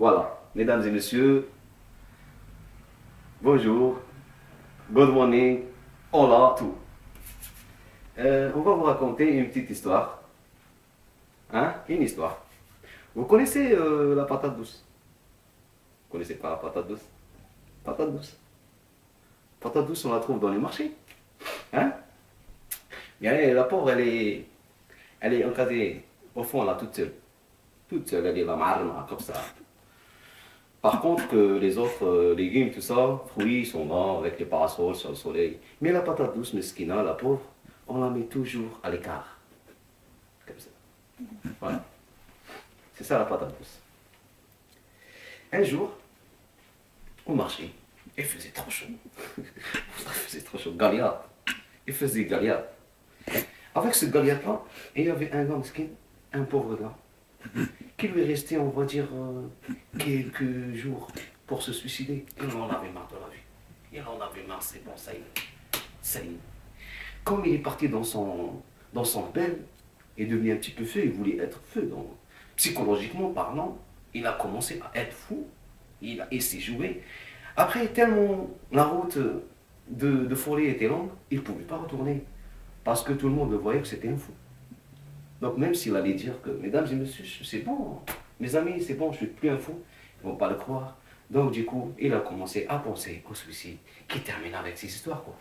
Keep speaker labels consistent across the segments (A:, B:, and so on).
A: Voilà, mesdames et messieurs, bonjour, good morning, hola, tout. On va vous raconter une petite histoire. Hein? Une histoire. Vous connaissez la patate douce? Vous connaissez pas la patate douce? Patate douce. Patate douce, on la trouve dans les marchés. Hein? Mais la pauvre, elle est encadrée au fond, là, toute seule. Toute seule, elle est là, marrana, comme ça. Par contre, que les autres légumes, tout ça, fruits, sont là avec les parasols sur le soleil. Mais la patate douce, mesquina, la pauvre, on la met toujours à l'écart. Comme ça. Voilà. C'est ça la patate douce. Un jour, au marché, il faisait trop chaud. Il faisait trop chaud. Galiade. Il faisait galiade. Avec ce galiade-là, il y avait un gars mesquin, un pauvre gars, qui lui restait, on va dire, quelques jours pour se suicider. Il en avait marre de la vie. Il en avait marre, c'est bon, ça y est. Ça y est. Comme il est parti dans son bel, il est devenu un petit peu feu, il voulait être feu. Donc, psychologiquement parlant, il a commencé à être fou. Il s'est joué. Après, tellement la route de Forêt était longue, il ne pouvait pas retourner. Parce que tout le monde le voyait que c'était un fou. Donc même s'il allait dire que, mesdames et messieurs, c'est bon, mes amis, c'est bon, je ne suis plus un fou, ils ne vont pas le croire. Donc du coup, il a commencé à penser au suicide, qui termine avec ces histoires, quoi.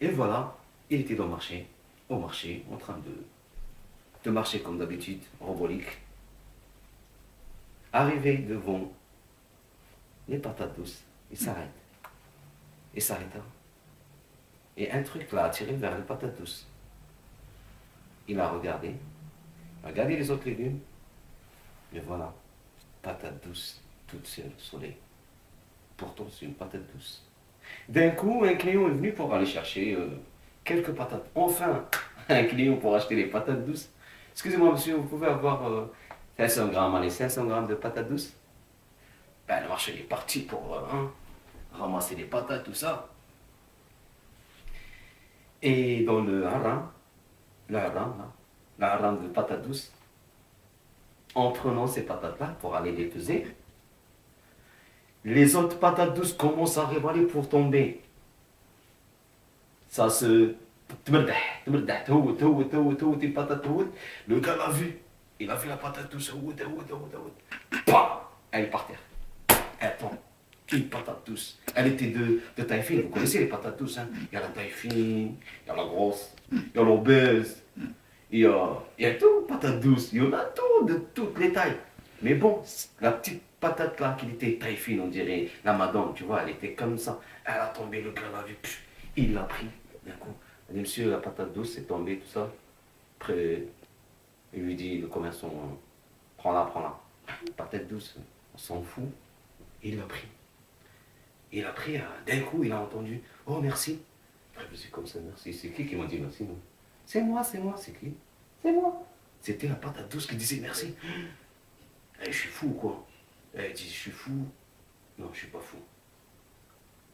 A: Et voilà, il était au marché, en train de marcher comme d'habitude, robolique. Arrivé devant les patates douces, il s'arrête. Il s'arrêta. Et un truc l'a attiré vers les patates douces. Il a regardé les autres légumes, et voilà, patate douce, toute seule au soleil. Pourtant, c'est une patate douce. D'un coup, un client est venu pour aller chercher quelques patates. Enfin, un client pour acheter les patates douces. Excusez-moi, monsieur, vous pouvez avoir 500 grammes, allez, 500 grammes de patates douces? Ben, le marché est parti pour ramasser les patates, tout ça. Et dans le haram de patates douces, en prenant ces patates-là pour aller les peser, les autres patates douces commencent à révaler pour tomber. Ça se... les patates douces. Le gars l'a vu. Il a vu la patate douce. Pam! Elle est par terre. Elle tombe. Une patate douce. Elle était de taille fine. Vous connaissez les patates douces, hein? Il y a la taille fine, il y a la grosse, il y a l'obèse, il y a tout, patate douce. Il y en a tout, de toutes les tailles. Mais bon, la petite patate là, qui était taille fine, on dirait la madame, tu vois, elle était comme ça. Elle a tombé, le gars l'a vu, il l'a pris. D'un coup, il dit, monsieur, la patate douce est tombée, tout ça. Après, il lui dit, le commerçant, prends-la, prends-la. Patate douce, on s'en fout. Il l'a pris. Il a pris, d'un coup, il a entendu, oh merci. C'est comme ça, merci. C'est qui m'a dit merci, non? C'est moi, c'est qui? C'est moi. C'était la patate douce qui disait merci. Je suis fou, quoi. Elle dit, je suis fou. Non, je suis pas fou.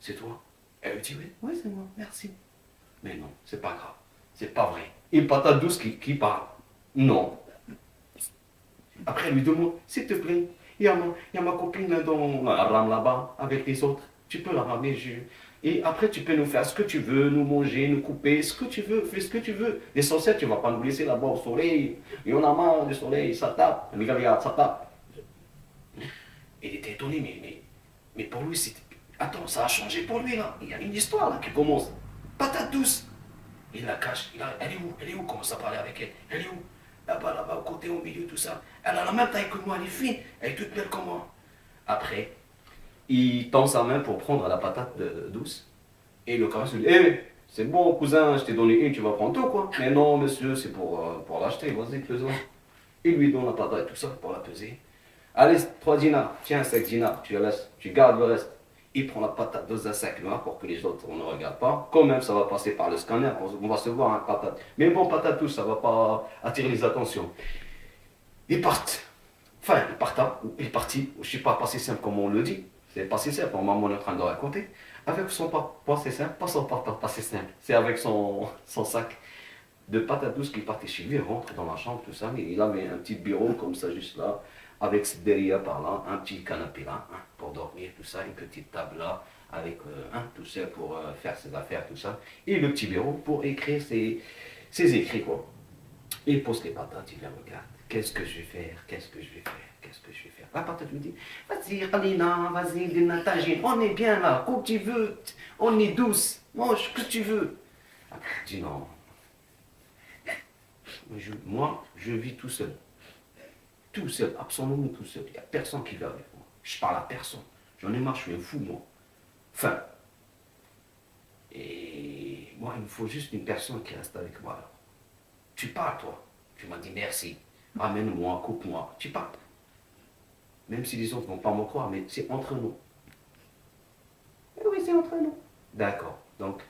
A: C'est toi? Elle lui dit, oui, oui, c'est moi, merci. Mais non, c'est pas grave. C'est pas vrai. Une patate douce qui parle. Non. Après, elle lui demande, s'il te plaît, il y a ma copine dans la rame là-bas, avec les autres. Tu peux la ramener, et après, tu peux nous faire ce que tu veux, nous manger, nous couper, ce que tu veux, fais ce que tu veux. L'essentiel, tu ne vas pas nous laisser là-bas au soleil. Et on a marre du soleil, ça tape. Regarde, ça tape. Il était étonné, mais pour lui, c'était... Attends, ça a changé pour lui, là. Il y a une histoire, là, qui commence. Patate douce. Il la cache. Elle est où? Elle est où? Commence à parler avec elle. Elle est où? Là-bas, là-bas, au côté, au milieu, tout ça. Elle a la même taille que moi, elle est fine. Elle est toute belle comme moi. Après, il tend sa main pour prendre la patate douce. Et le commerçant lui dit, hé, c'est bon, cousin, je t'ai donné une, tu vas prendre tout, quoi. Mais non, monsieur, c'est pour l'acheter, vas-y, pesons. Il lui donne la patate et tout ça pour la peser. Allez, 3 dinars, tiens, 5 dinars, tu la laisses, tu gardes le reste. Il prend la patate douce à 5 noirs pour que les autres on ne regardent pas. Quand même, ça va passer par le scanner, on va se voir, hein, patate. Mais bon, patate douce, ça ne va pas attirer les attentions. Ils partent. Enfin, ils partent, hein, il est parti, je ne sais pas, pas si simple comme on le dit. C'est pas si simple, maman est en train de raconter. Avec son papa, c'est simple, pas son papa, pas si simple. C'est avec son sac. de patates douces qui partaient chez lui, rentre dans la chambre, tout ça. Et il avait un petit bureau comme ça, juste là, avec derrière par là, un petit canapé là, hein, pour dormir, tout ça, une petite table là, avec tout ça pour faire ses affaires, tout ça. Et le petit bureau pour écrire ses écrits, quoi. Il pose les patates, il les regarde. Qu'est-ce que je vais faire? Qu'est-ce que je vais faire? Qu'est-ce que je vais faire? La patate lui dit, vas-y, Alina, vas-y, Lina, tagine, on est bien là, comme tu veux, on est douce, mange ce que tu veux. Après, il dit non. Moi, je vis tout seul. Tout seul, absolument tout seul. Il n'y a personne qui va avec moi. Je parle à personne. J'en ai marre, je suis un fou, moi. Enfin. Et moi, il me faut juste une personne qui reste avec moi. Alors. Tu parles, toi. Tu m'as dit merci. Ramène-moi, coupe-moi. Tu parles. Même si les autres ne vont pas me croire, mais c'est entre nous. Eh oui, c'est entre nous. D'accord. Donc,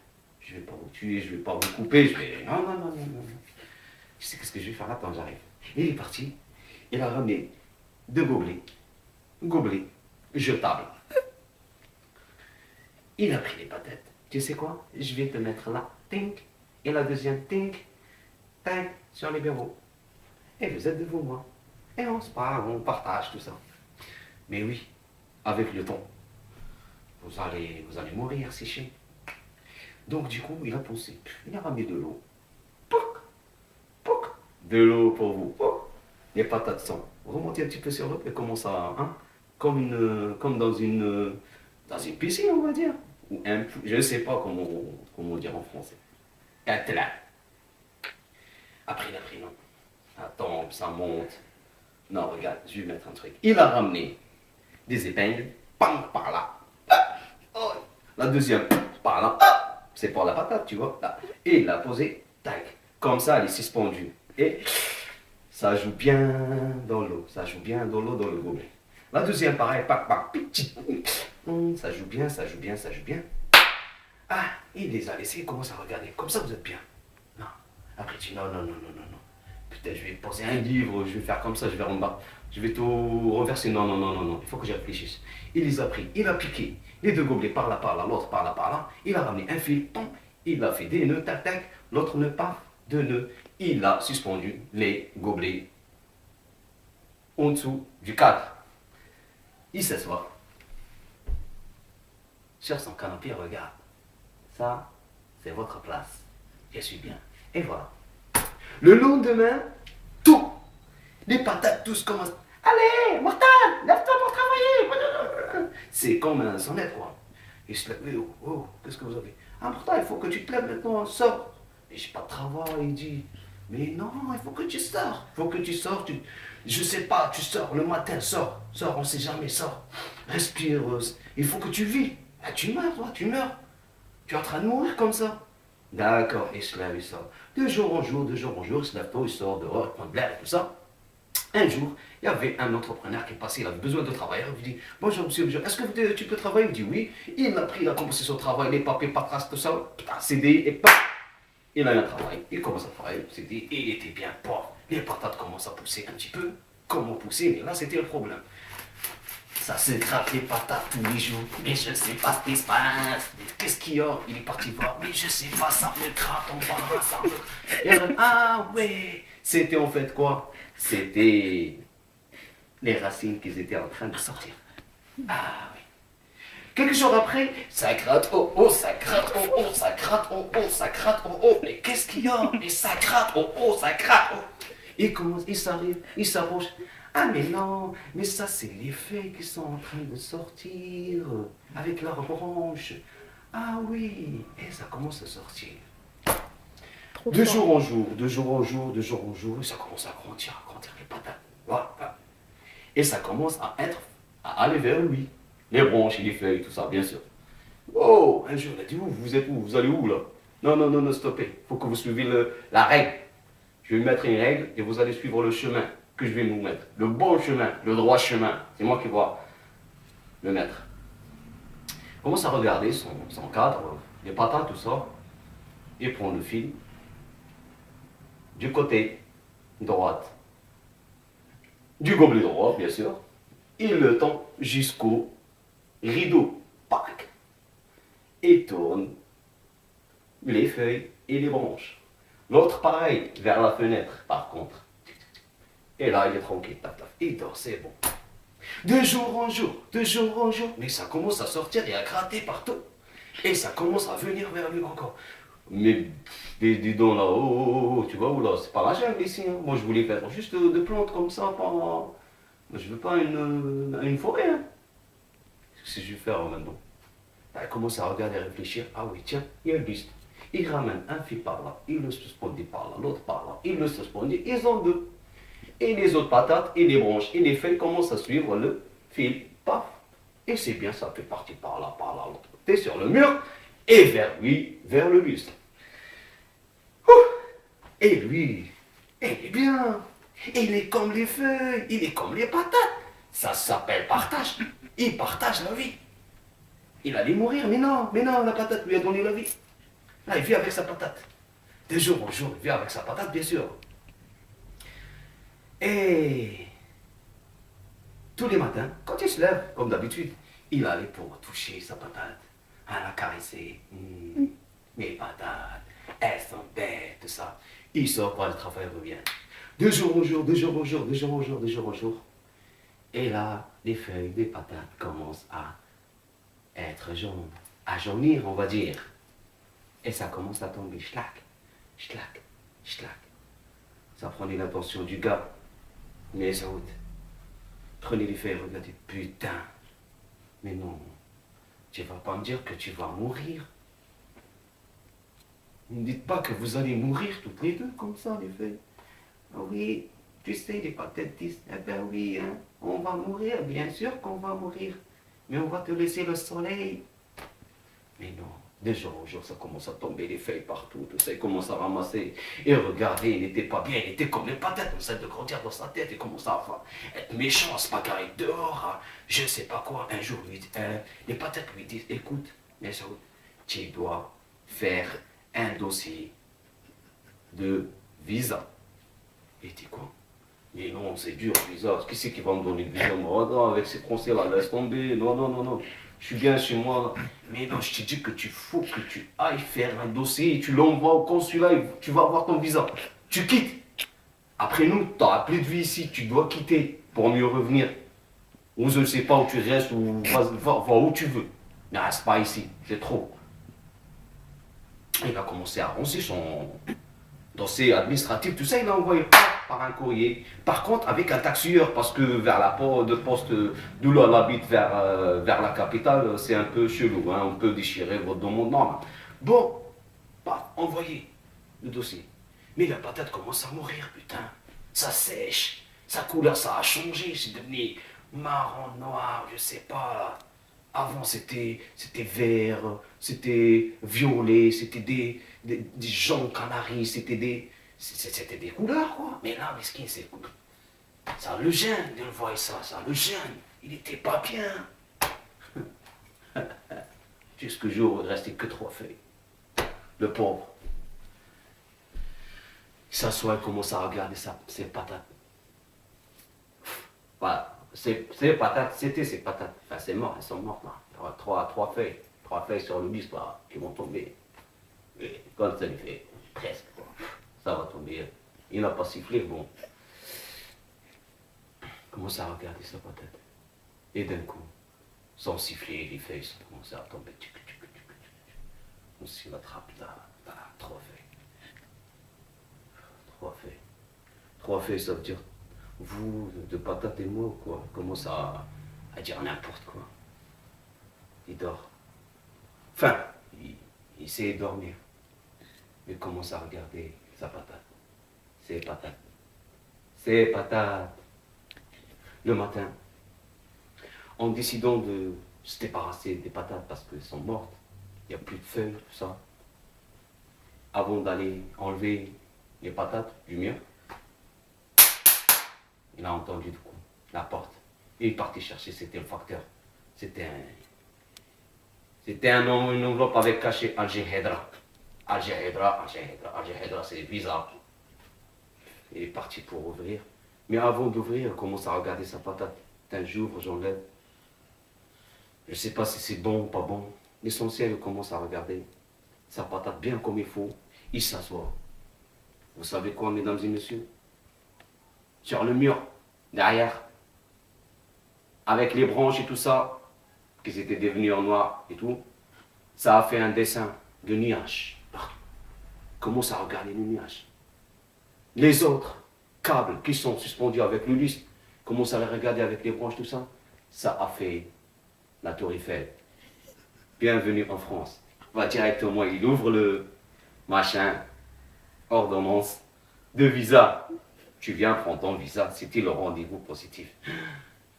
A: je ne vais pas vous tuer, je ne vais pas vous couper, je vais... Non, non, non, non, non. Je sais qu'est-ce que je vais faire. Attends, j'arrive. Il est parti. Il a ramené 2 gobelets. Gobelets jetables. Il a pris les patates. Tu sais quoi? Je vais te mettre là. Tink. Et la deuxième, tink. Tink. Sur les bureaux. Et vous êtes devant moi. Et on se parle, on partage tout ça. Mais oui, avec le temps, vous allez mourir séché. Donc du coup, il a poussé. Il a ramené de l'eau. Pouc, pouc, de l'eau pour vous. Pouc. Les patates sont remontées un petit peu sur l'eau et commencent à, hein, comme dans une piscine, on va dire. Ou je ne sais pas comment dire en français. Être là. Après, il a pris non. Attends, ça monte. Non, regarde, je vais mettre un truc. Il a ramené des épingles, pam, par là. Ah, oh. La deuxième, par là. Ah, c'est pour la patate, tu vois. Là. Et il l'a posé, tac. Comme ça, elle est suspendue. Et ça joue bien dans l'eau. Ça joue bien dans l'eau, dans le gobelet. La deuxième, pareil, pac, pac, petit. Ça joue bien, ça joue bien, ça joue bien. Ah, il les a laissés, il commence à regarder. Comme ça, vous êtes bien. Non. Après, il dit non, non, non, non, non, non. Putain, je vais poser un livre, je vais faire comme ça, je vais rembarrer. Je vais tout renverser. Non, non, non, non, non. Il faut que j'y réfléchisse. Il les a pris, il a piqué les 2 gobelets par là, l'autre par là. Il a ramené un fil, il a fait des nœuds, tac, tac. L'autre nœud, pas de nœuds. Il a suspendu les gobelets en dessous du cadre. Il s'assoit sur son canapé, regarde. Ça, c'est votre place. Je suis bien. Et voilà. Le lendemain, tout. Les patates tous commencent. Allez, Mortal, lève-toi pour travailler. C'est comme un sonnette, quoi. Il se lève. Oh, oh, qu'est-ce que vous avez? Ah, Mortal, il faut que tu te lèves maintenant, sors. Mais j'ai pas de travail, il dit. Mais non, il faut que tu sors. Il faut que tu sors. Je sais pas, tu sors le matin, sors. Sors, on sait jamais, sors. Respire. Il faut que tu vis. Ah, tu meurs, toi, tu meurs. Tu es en train de mourir comme ça. D'accord, il se lève, il sort. De jour en jour, il se lève tôt, il sort dehors, il prend de l'air et tout ça. Un jour, il y avait un entrepreneur qui est passé, il avait besoin de travailleurs. Il dit, bonjour monsieur, est-ce que tu peux travailler? Il dit oui. Il a pris, il a commencé son travail, les papiers, patras, tout ça, CD, et paf, il a eu un travail. Il commence à travailler, CD, et il était bien pauvre. Les patates commencent à pousser un petit peu. Comment pousser? Mais là, c'était le problème. Ça se gratte les patates tous les jours. Mais je ne sais pas ce qui se passe. Qu'est-ce qu'il y a? Il est parti voir. Mais je ne sais pas, ça me gratte en bas, ça me... Et elle, ah ouais. C'était en fait quoi? C'était les racines qui étaient en train de sortir. Ah oui. Quelques jours après, ça gratte au haut, ça gratte au haut, ça gratte au haut, ça gratte au haut. Mais qu'est-ce qu'il y a? Mais ça gratte au haut, ça gratte au haut. Il commence, il s'arrive, il s'approche. Ah mais non, mais ça c'est les feuilles qui sont en train de sortir avec leurs branches. Ah oui, et ça commence à sortir. De jour en jour, et ça commence à grandir les patates. Voilà. Et ça commence à aller vers lui. Les branches et les feuilles, tout ça, bien sûr. Oh, un jour, il a dit, vous êtes où? Vous allez où là? Non, non, non, non, stoppez. Il faut que vous suiviez la règle. Je vais mettre une règle et vous allez suivre le chemin que je vais vous mettre. Le bon chemin, le droit chemin. C'est moi qui vais le mettre. Il commence à regarder son cadre, les patates, tout ça. Il prend le fil du côté droite du gobelet droit, bien sûr. Il le tend jusqu'au rideau. Et tourne les feuilles et les branches. L'autre, pareil, vers la fenêtre, par contre. Et là, il est tranquille, taf, taf. Il dort, c'est bon. De jour en jour, de jour en jour. Mais ça commence à sortir et à gratter partout. Et ça commence à venir vers lui encore. Mais dis donc là, tu vois où là, c'est pas la jungle ici. Hein. Moi je voulais faire juste des plantes comme ça, pas. Je veux pas une forêt. Hein. Qu'est-ce que je vais faire maintenant? Elle commence à regarder et réfléchir. Ah oui, tiens, il y a le buste. Il ramène un fil par là, il le suspendit par là, l'autre par là, il le suspendit, ils ont deux. Et les autres patates, et les branches, et les feuilles commencent à suivre le fil. Paf. Et c'est bien, ça fait partie par là, l'autre côté, sur le mur, et vers lui, vers le buste. Et lui, il est bien. Il est comme les feuilles, il est comme les patates. Ça s'appelle partage. Il partage la vie. Il allait mourir, mais non, la patate lui a donné la vie. Là, il vit avec sa patate. De jour en jour, il vit avec sa patate, bien sûr. Et tous les matins, quand il se lève, comme d'habitude, il allait pour toucher sa patate, à la caresser. Mes patates, elles sont bêtes, tout ça. Il sort par le travail, il revient. De jour en jour, de jour en jour, de jour en jour, de jour en jour. Et là, les feuilles des patates commencent à être jaunes, à jaunir, on va dire. Et ça commence à tomber, schlac, schlac, schlac. Ça prenait l'attention du gars. Mais ça route. Prenez les feuilles, regardez, putain. Mais non, tu vas pas me dire que tu vas mourir. Ne me dites pas que vous allez mourir toutes les deux comme ça, les feuilles. Ah oui, tu sais, les patates disent, eh ben oui, hein, on va mourir, bien sûr qu'on va mourir. Mais on va te laisser le soleil. Mais non, de jour en jour, ça commence à tomber, les feuilles partout, tout ça, il commence à ramasser. Et regardez, il n'était pas bien, il était comme les patates, on essaie de grandir dans sa tête, il commence à être méchant, se bagarrer dehors, hein, je ne sais pas quoi. Un jour, les patates lui disent, écoute, tu dois faire un dossier de visa. Et il dit quoi? Mais non, c'est dur, visa. Qui c'est qui va me donner le visa? Moi, non, avec ces conseils-là, laisse tomber. Non, non, non, non. Je suis bien chez moi. Là. Mais non, je te dis que tu faut que tu ailles faire un dossier et tu l'envoies au consulat et tu vas avoir ton visa. Tu quittes. Après nous, tu n'auras plus de vie ici. Tu dois quitter pour mieux revenir. Ou je ne sais pas où tu restes ou va où tu veux. Ne reste pas ici. C'est trop. Il va commencer à roncer son dossier administratif. Tout ça, il a envoyé par un courrier. Par contre, avec un taxieur, parce que vers la porte de poste d'où l'on habite vers la capitale, c'est un peu chelou. Hein, on peut déchirer votre demande normal. Bon, bah, envoyez le dossier. Mais la patate commence à mourir, putain. Ça sèche. Sa couleur, ça a changé. C'est devenu marron, noir, je sais pas. Avant, c'était vert, c'était violet, c'était des joncs canaris, c'était des couleurs, quoi. Mais là, mesquin, c'est... Ça le gêne de le voir ça le gêne. Il était pas bien. Jusqu'au jour où il ne restait que 3 feuilles. Le pauvre. Il s'assoit et commence à regarder ses patates. Voilà. Ces patates, c'était ces patates. Enfin, c'est mort, elles sont mortes là. Il y aura 3 feuilles. 3 feuilles sur le bus là, qui vont tomber. Et quand ça lui fait presque, quoi. Ça va tomber. Il n'a pas sifflé, bon. Commence à regarder sa patate. Et d'un coup, sans siffler, les feuilles sont commencées à tomber. On s'y attrape là, 3 feuilles. 3 feuilles. 3 feuilles, ça veut dire vous, de patate et moi, ou quoi? Il commence à dire n'importe quoi. Il dort. Enfin, il essaie de dormir. Il commence à regarder sa patate. Ses patates. Ses patates. Le matin, en décidant de se débarrasser des patates parce qu'elles sont mortes, il n'y a plus de feuilles, tout ça. Avant d'aller enlever les patates du mur, il a entendu du coup la porte. Et il est parti chercher, c'était le facteur. C'était une enveloppe avec caché Algéhedra. Algéhedra, c'est bizarre. Il est parti pour ouvrir. Mais avant d'ouvrir, il commence à regarder sa patate. Un jour, j'enlève. Je ne sais pas si c'est bon ou pas bon. L'essentiel, il commence à regarder sa patate bien comme il faut. Il s'assoit. Vous savez quoi, mesdames et messieurs? Sur le mur, derrière, avec les branches et tout ça, qui étaient devenus en noir et tout, ça a fait un dessin de nuages. Commence à regarder les nuages. Les autres câbles qui sont suspendus avec le lustre, commence à les regarder avec les branches, tout ça. Ça a fait la Tour Eiffel. Bienvenue en France. Va directement, il ouvre le machin, ordonnance de visa. Tu viens prendre ton visa, c'était le rendez-vous positif.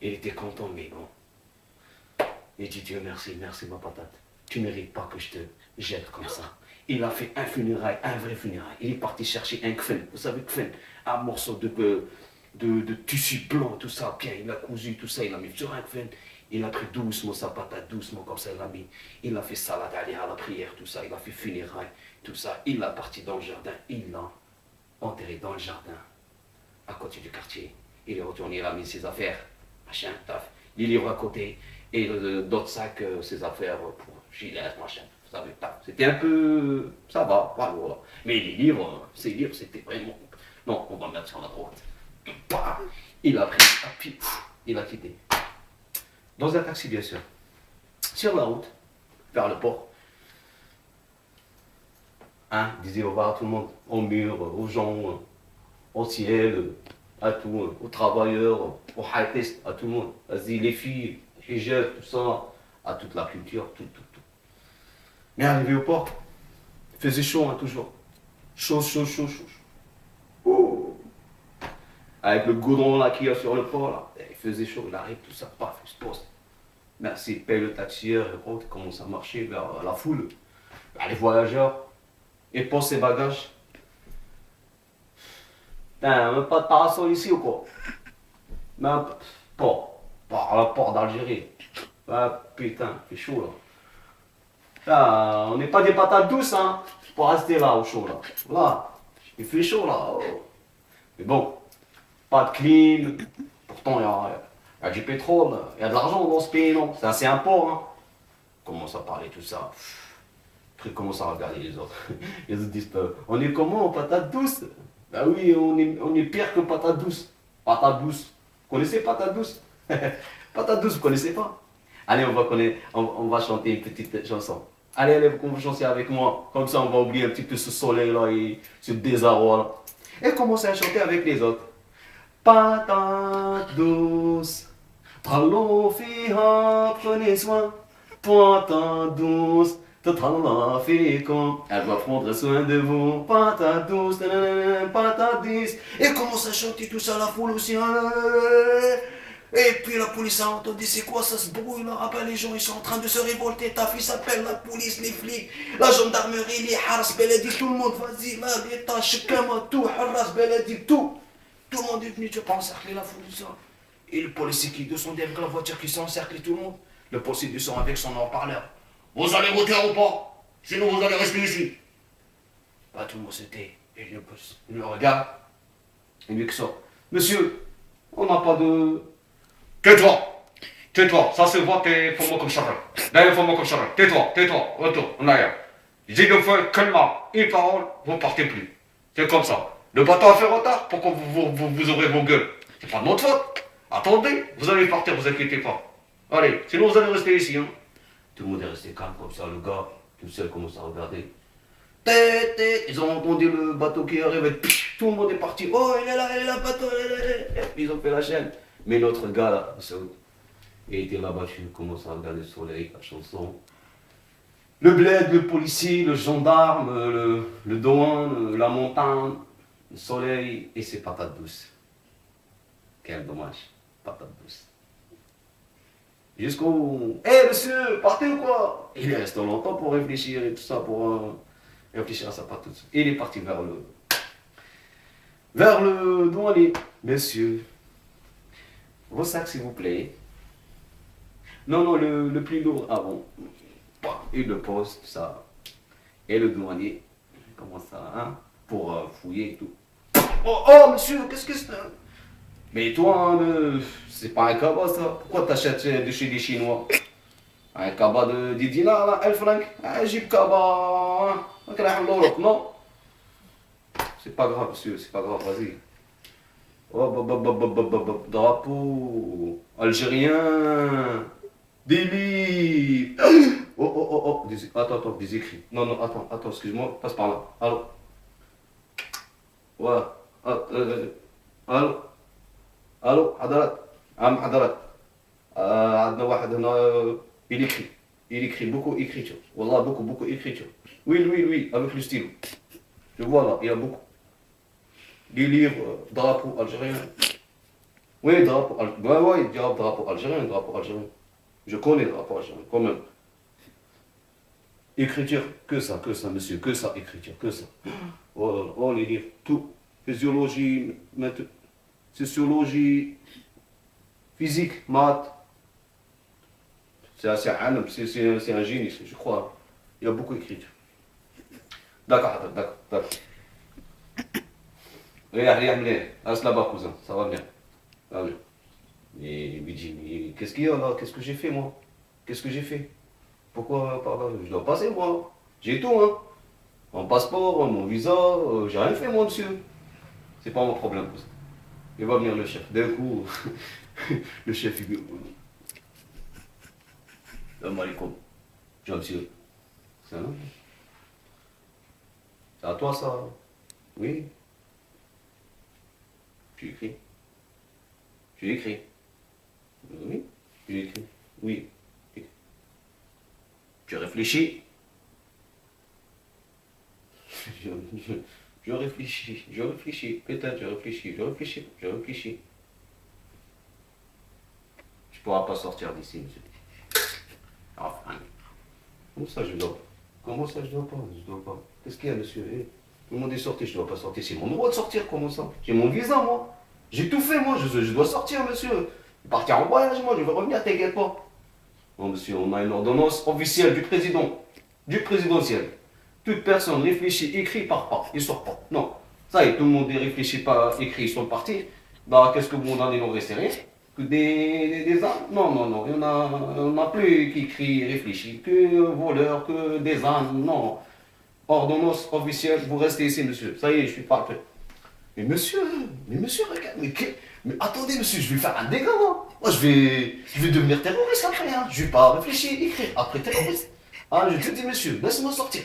A: Il était content, mais bon. Il dit Dieu merci, merci ma patate. Tu ne mérites pas que je te jette comme ça. Il a fait un funérail, un vrai funérail. Il est parti chercher un kfen. Vous savez, kfen, un morceau de tissu blanc, tout ça. Bien, il a cousu tout ça, il a mis sur un kfen. Il a pris doucement sa patate, doucement comme ça, il l'a mis. Il a fait salade à la prière, tout ça. Il a fait funérail, tout ça. Il l'a parti dans le jardin. Il l'a enterré dans le jardin, à côté du quartier. Il est retourné, il a mis ses affaires, machin, taf. Les livres à côté. Et d'autres sacs, ses affaires pour gilet, machin. Vous savez, taf. C'était un peu... Ça va, voilà. Mais les livres, ces livres, c'était vraiment... Non, on va mettre sur la droite. Bah, il a pris un pied, il a quitté. Dans un taxi, bien sûr. Sur la route, vers le port. Disait au revoir à tout le monde, au mur, aux gens, au ciel, à tout, aux travailleurs, aux high-test, à tout le monde. Vas-y, les filles, les jeunes, tout ça, à toute la culture, tout. Mais arrivé au port, il faisait chaud, toujours. Chaud. Oh. Avec le goudron là qu'il y a sur le port, là, il faisait chaud, il arrive, tout ça, paf, il se pose. Merci, il paye le taxieur, il commence à marcher vers la foule, vers les voyageurs. Il pose ses bagages. Putain, même pas de parasol ici ou quoi? Même pas à la porte d'Algérie. Ah putain, il fait chaud là. Putain, on n'est pas des patates douces, hein, pour rester là au chaud là. Là, il fait chaud là. Oh. Mais bon, pas de clim. Pourtant, il y a du pétrole, il y a de l'argent dans ce pays, non? C'est assez un port, hein. Commence à parler tout ça. Après, commence à regarder les autres. Les autres disent, on est comment, patate douce? Ben oui, on est pire que patate douce. Patate douce. Vous connaissez patate douce? Patate douce, vous connaissez pas? Allez, on va chanter une petite chanson. Allez, vous chanter avec moi. Comme ça, on va oublier un petit peu ce soleil là et ce désarroi là. Et commencez à chanter avec les autres. Patate douce, parlons fiha, prenez soin. Patate douce, tatala fécond. Elle va prendre soin de vous. Patate douce, patate douce. Et commence à chanter tout ça, la foule aussi. Et puis la police a entendu, c'est quoi ça se brouille là? Ah ben les gens ils sont en train de se révolter, ta fille s'appelle la police, les flics, la gendarmerie, les haras beladi, tout le monde, vas-y, là, l'État, chacun, tout, haras beladi, tout. Tout le monde est venu, tu peux encercler la foule, ça. Et le policier qui descend avec la voiture qui s'encercle tout le monde. Le policier descend avec son haut-parleur. Vous allez voter ou pas? Sinon vous allez rester ici. Bah tout le monde s'était. Et il le regarde. Et lui qui sort. Monsieur, on n'a pas de... Tais-toi, ça se voit, t'es pour moi comme ça. D'ailleurs, pour moi comme ça. Tais-toi, retour, en arrière. J'ai deux fois, une parole, vous partez plus. C'est comme ça. Le bateau a fait retard, pourquoi vous ouvrez vos gueules? C'est pas de notre faute. Attendez, vous allez partir, vous inquiétez pas. Allez, sinon vous allez rester ici. Hein. Tout le monde est resté calme comme ça, le gars, tout seul commence à regarder. Ils ont entendu le bateau qui arrive, tout le monde est parti. Oh, il est là, le bateau, et puis ils ont fait la chaîne. Mais notre gars là, il était là-bas, tu commences à regarder le soleil, la chanson. Le bled, le policier, le gendarme, le douane, la montagne, le soleil et ses patates douces. Quel dommage, patates douces. Jusqu'au... Hé monsieur, partez ou quoi? Il est resté longtemps pour réfléchir et tout ça, pour réfléchir à sa patate. Et il est parti vers le douanier. Monsieur, vos sacs s'il vous plaît. Non, le plus lourd. Ah bon. Il le pose, tout ça. Et le douanier commence à, pour fouiller et tout. Oh, monsieur, qu'est-ce que c'est? Mais toi, c'est pas un cabas ça. Pourquoi t'achètes de chez des Chinois? Un cabas de 10 dinars, là, 1 franc. Un jeep cabas, non? C'est pas grave, monsieur, c'est pas grave, vas-y. Oh, drapeau algérien. Délit. Attends, des écrits. Non, attends, excuse-moi, passe par là. Allô. Ouais. Allô. الو حضرات عم حضرات عندنا واحد هنا il écrit beaucoup écriture والله beaucoup écriture oui avec le stylo je vois là il y a beaucoup des livres drapeau algérien oui drapeau algérien je connais drapeau algérien quand même écriture que ça monsieur que ça écriture que ça oh les livres tout physiologie sociologie, physique, maths. C'est un génie, je crois. Il y a beaucoup d'écriture. D'accord. Regarde, reste là-bas, cousin, ça va bien. Et il me dit, qu'est-ce qu'il y a là? Qu'est-ce que j'ai fait, moi? Qu'est-ce que j'ai fait? Pourquoi par là? Je dois passer, moi. J'ai tout, hein. Mon passeport, mon visa, j'ai rien fait, moi, monsieur. C'est pas mon problème, cousin. Il va venir le chef. D'un coup, le chef, il dit Salam alaikum. Tu vois, monsieur. C'est à toi, ça? Oui. Tu écris. Oui. Tu écris. Oui. Tu réfléchis. Je réfléchis, peut-être je réfléchis. Je ne pourras pas sortir d'ici, monsieur. Enfin, comment ça je dois pas? Qu'est-ce qu'il y a, monsieur? Tout le monde est sorti, je ne dois pas sortir. C'est mon droit de sortir, comment ça? J'ai mon visa, moi. J'ai tout fait, moi, je dois sortir, monsieur. Partir en voyage, moi, je vais revenir, t'inquiète pas. Bon, monsieur, on a une ordonnance officielle du présidentiel. Toute personne réfléchit, écrit, part pas, il sort pas. Non. Ça y est, tout le monde réfléchit, pas écrit, ils sont partis. Bah, qu'est-ce que vous m'en donnez, il n'en restait rien? Que des ânes? Non. Il y en a plus qui écrit, réfléchit. Que voleurs, que des ânes, non. Ordonnance officielle, vous restez ici, monsieur. Ça y est, je suis parfait. Mais monsieur, regarde, mais attendez, monsieur, je vais faire un dégât, moi. Moi, je vais devenir terroriste après, hein. Je vais pas réfléchir, écrire. Après terroriste. Ah, je te dis, monsieur, laisse-moi sortir.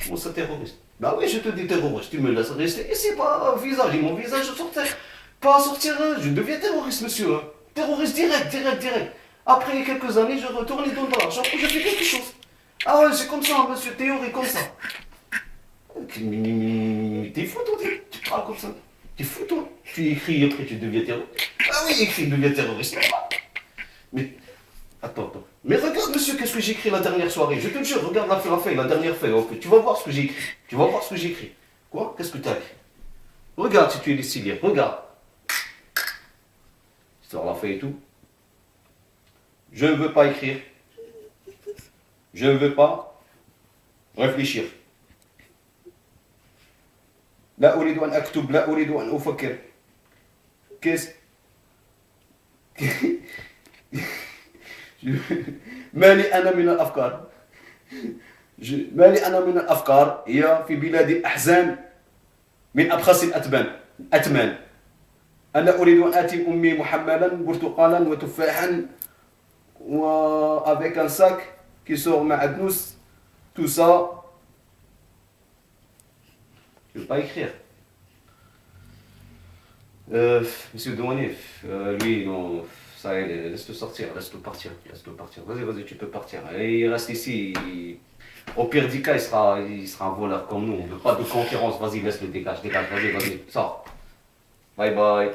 A: Comment ça, terroriste? Bah oui, je te dis terroriste, tu me laisses rester ici, pas visage, j'ai mon visage, je sortais. Pas sortir, hein. Je deviens terroriste, monsieur. Hein. Terroriste direct. Après quelques années, je retourne les dons de l'argent et je fais quelque chose. Ah ouais, c'est comme ça, monsieur, théorie comme ça. T'es fou, toi, tu parles comme ça. T'es fou, toi. Tu écris, après tu deviens terroriste. Ah oui, écris, deviens terroriste. Mais, attends. Mais regarde, monsieur, qu'est-ce que j'ai écrit la dernière soirée. Je te jure, regarde la feuille, la dernière feuille. Okay. Tu vas voir ce que j'ai écrit. Quoi? Qu'est-ce que tu as écrit? Regarde si tu es ici lire. Regarde. Sors la feuille et tout. Je ne veux pas écrire. Je ne veux pas réfléchir. لا أريد أن أكتب لا أريد أن أفكر. Qu'est-ce مالي أنا من الأفكار هي في بلاد الأحزان من أبخس الأتمان أنا أريد أن آتي أمي محملا برتقالا وتفاحا avec un sac qui sort معدنوس tout ça. Je ne veux pas écrire. Monsieur Douanier, lui, non, ça y est, laisse-le sortir, laisse-le partir. Vas-y, tu peux partir. Et il reste ici. Au pire des cas, il sera un voleur comme nous. On ne veut pas de concurrence. Vas-y, laisse-le, dégage. Vas-y, sors. Bye bye.